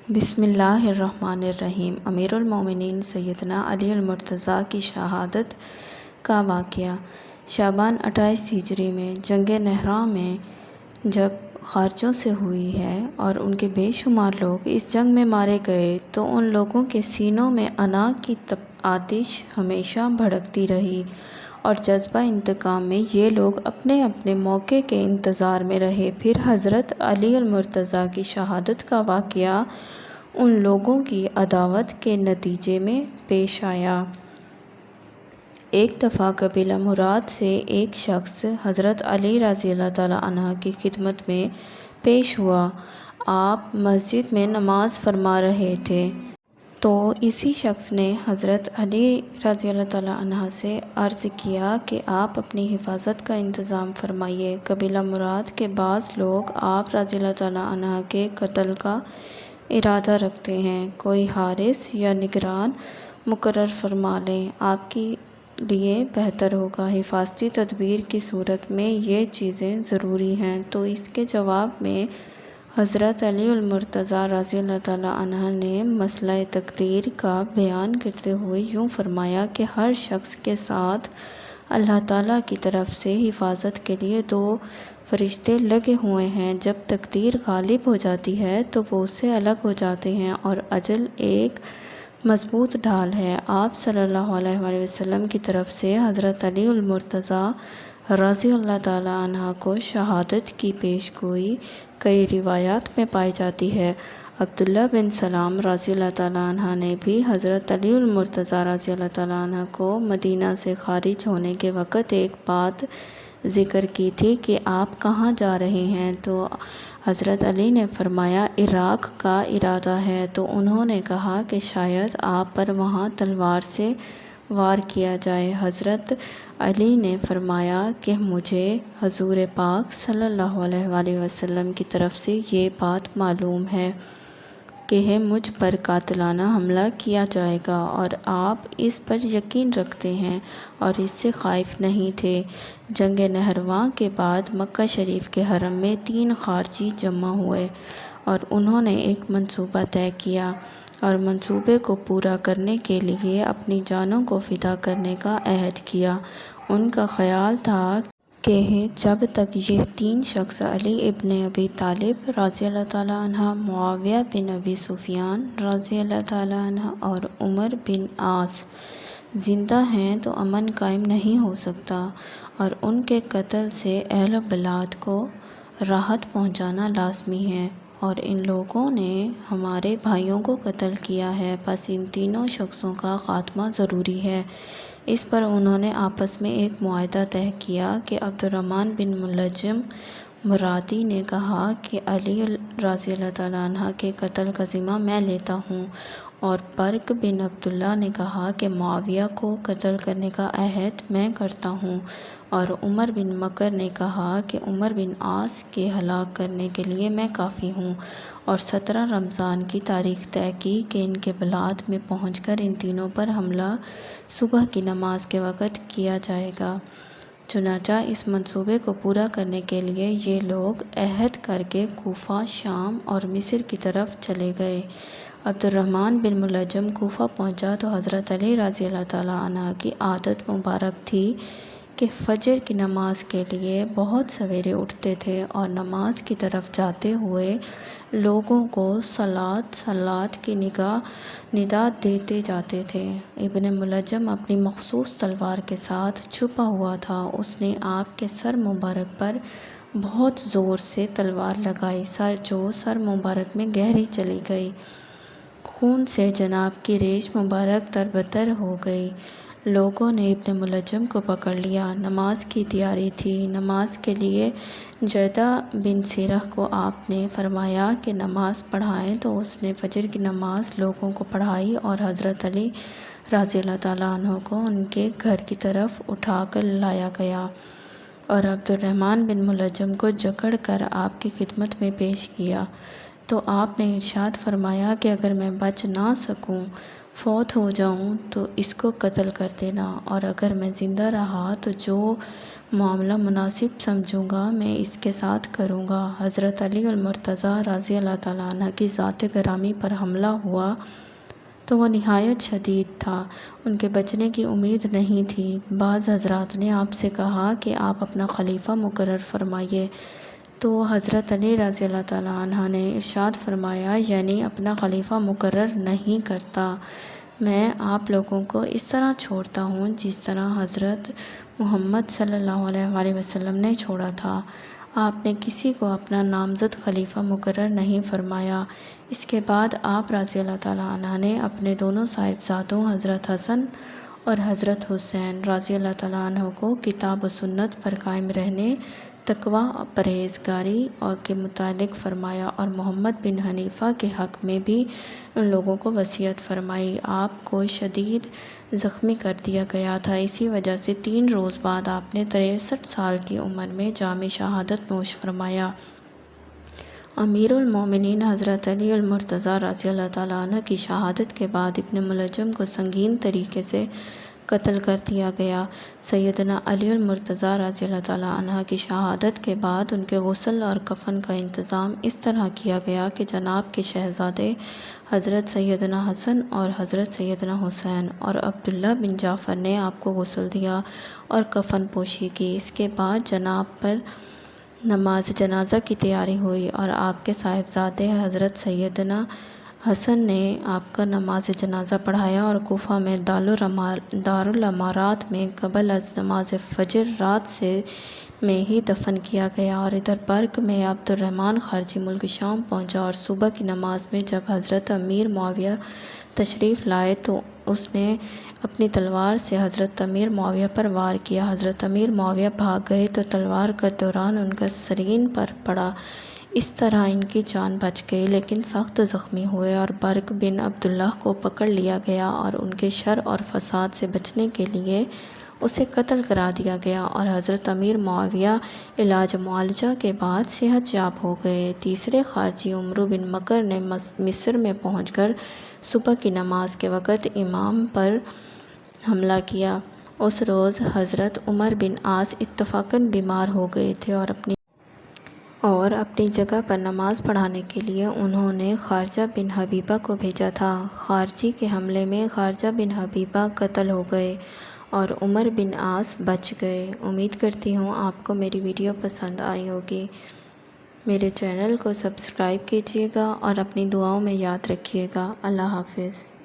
بسم اللہ الرحمن الرحیم۔ امیر المومنین سیدنا علی المرتضیٰ کی شہادت کا واقعہ۔ شعبان 28 ہجری میں جنگ نہراں میں جب خارجوں سے ہوئی ہے اور ان کے بے شمار لوگ اس جنگ میں مارے گئے تو ان لوگوں کے سینوں میں انا کی آتش ہمیشہ بھڑکتی رہی اور جذبہ انتقام میں یہ لوگ اپنے اپنے موقع کے انتظار میں رہے۔ پھر حضرت علی المرتضیٰ کی شہادت کا واقعہ ان لوگوں کی عداوت کے نتیجے میں پیش آیا۔ ایک دفعہ قبیلہ مراد سے ایک شخص حضرت علی رضی اللہ تعالیٰ عنہ کی خدمت میں پیش ہوا۔ آپ مسجد میں نماز فرما رہے تھے تو اسی شخص نے حضرت علی رضی اللہ تعالیٰ عنہ سے عرض کیا کہ آپ اپنی حفاظت کا انتظام فرمائیے۔ قبیلہ مراد کے بعض لوگ آپ رضی اللہ تعالیٰ عنہ کے قتل کا ارادہ رکھتے ہیں، کوئی حارس یا نگران مقرر فرما لیں، آپ کے لیے بہتر ہوگا۔ حفاظتی تدبیر کی صورت میں یہ چیزیں ضروری ہیں۔ تو اس کے جواب میں حضرت علی المرتضیٰ رضی اللہ تعالیٰ عنہ نے مسئلہ تقدیر کا بیان کرتے ہوئے یوں فرمایا کہ ہر شخص کے ساتھ اللہ تعالیٰ کی طرف سے حفاظت کے لیے 2 فرشتے لگے ہوئے ہیں۔ جب تقدیر غالب ہو جاتی ہے تو وہ اس سے الگ ہو جاتے ہیں اور اجل ایک مضبوط ڈھال ہے۔ آپ صلی اللہ علیہ وآلہ وسلم کی طرف سے حضرت علی المرتضیٰ رضی اللہ تعالیٰ عنہ کو شہادت کی پیش گوئی کئی روایات میں پائی جاتی ہے۔ عبداللہ بن سلام رضی اللہ تعالیٰ عنہ نے بھی حضرت علی المرتضیٰ رضی اللہ تعالیٰ عنہ کو مدینہ سے خارج ہونے کے وقت ایک بات ذکر کی تھی کہ آپ کہاں جا رہے ہیں؟ تو حضرت علی نے فرمایا عراق کا ارادہ ہے۔ تو انہوں نے کہا کہ شاید آپ پر وہاں تلوار سے وار کیا جائے۔ حضرت علی نے فرمایا کہ مجھے حضور پاک صلی اللہ علیہ وآلہ وسلم کی طرف سے یہ بات معلوم ہے کہ مجھ پر قاتلانہ حملہ کیا جائے گا اور آپ اس پر یقین رکھتے ہیں اور اس سے خائف نہیں تھے۔ جنگ نہرواں کے بعد مکہ شریف کے حرم میں 3 خارجی جمع ہوئے اور انہوں نے ایک منصوبہ طے کیا اور منصوبے کو پورا کرنے کے لیے اپنی جانوں کو فدا کرنے کا عہد کیا۔ ان کا خیال تھا کہ جب تک یہ 3 شخص علی ابن ابی طالب رضی اللہ تعالیٰ عنہ، معاویہ بن ابی سفیان رضی اللہ تعالیٰ عنہ اور عمر بن عاص زندہ ہیں تو امن قائم نہیں ہو سکتا اور ان کے قتل سے اہل بلاد کو راحت پہنچانا لازمی ہے اور ان لوگوں نے ہمارے بھائیوں کو قتل کیا ہے، بس ان تینوں شخصوں کا خاتمہ ضروری ہے۔ اس پر انہوں نے آپس میں ایک معاہدہ طے کیا کہ عبد الرحمن بن ملجم مرادی نے کہا کہ علی رضی اللہ تعالیٰ عنہ کے قتل کا ذمہ میں لیتا ہوں اور برق بن عبداللہ نے کہا کہ معاویہ کو قتل کرنے کا عہد میں کرتا ہوں اور عمر بن مکر نے کہا کہ عمر بن عاص کے ہلاک کرنے کے لیے میں کافی ہوں اور 17 رمضان کی تاریخ طے کی کہ ان کے بلاد میں پہنچ کر ان تینوں پر حملہ صبح کی نماز کے وقت کیا جائے گا۔ چنانچہ اس منصوبے کو پورا کرنے کے لیے یہ لوگ عہد کر کے کوفہ، شام اور مصر کی طرف چلے گئے۔ عبد الرحمن بن ملجم کوفہ پہنچا تو حضرت علی رضی اللہ تعالیٰ عنہ کی عادت مبارک تھی کہ فجر کی نماز کے لیے بہت سویرے اٹھتے تھے اور نماز کی طرف جاتے ہوئے لوگوں کو صلاۃ صلاۃ کی ندا دیتے جاتے تھے۔ ابن ملجم اپنی مخصوص تلوار کے ساتھ چھپا ہوا تھا۔ اس نے آپ کے سر مبارک پر بہت زور سے تلوار لگائی جو سر مبارک میں گہری چلی گئی۔ خون سے جناب کی ریش مبارک تربتر ہو گئی۔ لوگوں نے ابن ملجم کو پکڑ لیا۔ نماز کی تیاری تھی۔ نماز کے لیے جدہ بن سیرح کو آپ نے فرمایا کہ نماز پڑھائیں تو اس نے فجر کی نماز لوگوں کو پڑھائی اور حضرت علی رضی اللہ تعالیٰ عنہ کو ان کے گھر کی طرف اٹھا کر لایا گیا اور عبد الرحمن بن ملجم کو جکڑ کر آپ کی خدمت میں پیش کیا۔ تو آپ نے ارشاد فرمایا کہ اگر میں بچ نہ سکوں، فوت ہو جاؤں تو اس کو قتل کر دینا، اور اگر میں زندہ رہا تو جو معاملہ مناسب سمجھوں گا میں اس کے ساتھ کروں گا۔ حضرت علی المرتضیٰ رضی اللہ تعالیٰ عنہ کی ذات گرامی پر حملہ ہوا تو وہ نہایت شدید تھا، ان کے بچنے کی امید نہیں تھی۔ بعض حضرات نے آپ سے کہا کہ آپ اپنا خلیفہ مقرر فرمائیے، تو حضرت علی رضی اللہ تعالیٰ عنہ نے ارشاد فرمایا، یعنی اپنا خلیفہ مقرر نہیں کرتا، میں آپ لوگوں کو اس طرح چھوڑتا ہوں جس طرح حضرت محمد صلی اللہ علیہ وآلہ وسلم نے چھوڑا تھا۔ آپ نے کسی کو اپنا نامزد خلیفہ مقرر نہیں فرمایا۔ اس کے بعد آپ رضی اللہ تعالیٰ عنہ نے اپنے دونوں صاحبزادوں حضرت حسن اور حضرت حسین رضی اللہ تعالیٰ عنہ کو کتاب و سنت پر قائم رہنے، تقویٰ پرہیزگاری اور کے متعلق فرمایا، اور محمد بن حنیفہ کے حق میں بھی ان لوگوں کو وصیت فرمائی۔ آپ کو شدید زخمی کر دیا گیا تھا، اسی وجہ سے 3 روز بعد آپ نے 63 سال کی عمر میں جام شہادت نوش فرمایا۔ امیر المومنین حضرت علی المرتضیٰ رضی اللہ تعالیٰ عنہ کی شہادت کے بعد ابن ملجم کو سنگین طریقے سے قتل کر دیا گیا۔ سیدنا علی المرتضیٰ رضی اللہ تعالیٰ عنہ کی شہادت کے بعد ان کے غسل اور کفن کا انتظام اس طرح کیا گیا کہ جناب کے شہزادے حضرت سیدنا حسن اور حضرت سیدنا حسین اور عبداللہ بن جعفر نے آپ کو غسل دیا اور کفن پوشی کی۔ اس کے بعد جناب پر نماز جنازہ کی تیاری ہوئی اور آپ کے صاحبزادے حضرت سیدنا حسن نے آپ کا نماز جنازہ پڑھایا اور کوفہ میں دارالامارات میں قبل از نماز فجر رات سے میں ہی دفن کیا گیا، اور ادھر برق میں عبد الرحمن خارجی ملک شام پہنچا، اور صبح کی نماز میں جب حضرت امیر معاویہ تشریف لائے تو اس نے اپنی تلوار سے حضرت امیر معاویہ پر وار کیا۔ حضرت امیر معاویہ بھاگ گئے تو تلوار کا دوران ان کا سرین پر پڑا، اس طرح ان کی جان بچ گئی، لیکن سخت زخمی ہوئے، اور برق بن عبداللہ کو پکڑ لیا گیا اور ان کے شر اور فساد سے بچنے کے لیے اسے قتل کرا دیا گیا، اور حضرت امیر معاویہ علاج معالجہ کے بعد صحت یاب ہو گئے۔ تیسرے خارجی عمرو بن مکر نے مصر میں پہنچ کر صبح کی نماز کے وقت امام پر حملہ کیا۔ اس روز حضرت عمر بن عاص اتفاقاً بیمار ہو گئے تھے اور اپنی جگہ پر نماز پڑھانے کے لیے انہوں نے خارجہ بن حبیبہ کو بھیجا تھا۔ خارجی کے حملے میں خارجہ بن حبیبہ قتل ہو گئے اور عمر بن عاص بچ گئے۔ امید کرتی ہوں آپ کو میری ویڈیو پسند آئی ہوگی۔ میرے چینل کو سبسکرائب کیجیے گا اور اپنی دعاؤں میں یاد رکھیے گا۔ اللہ حافظ۔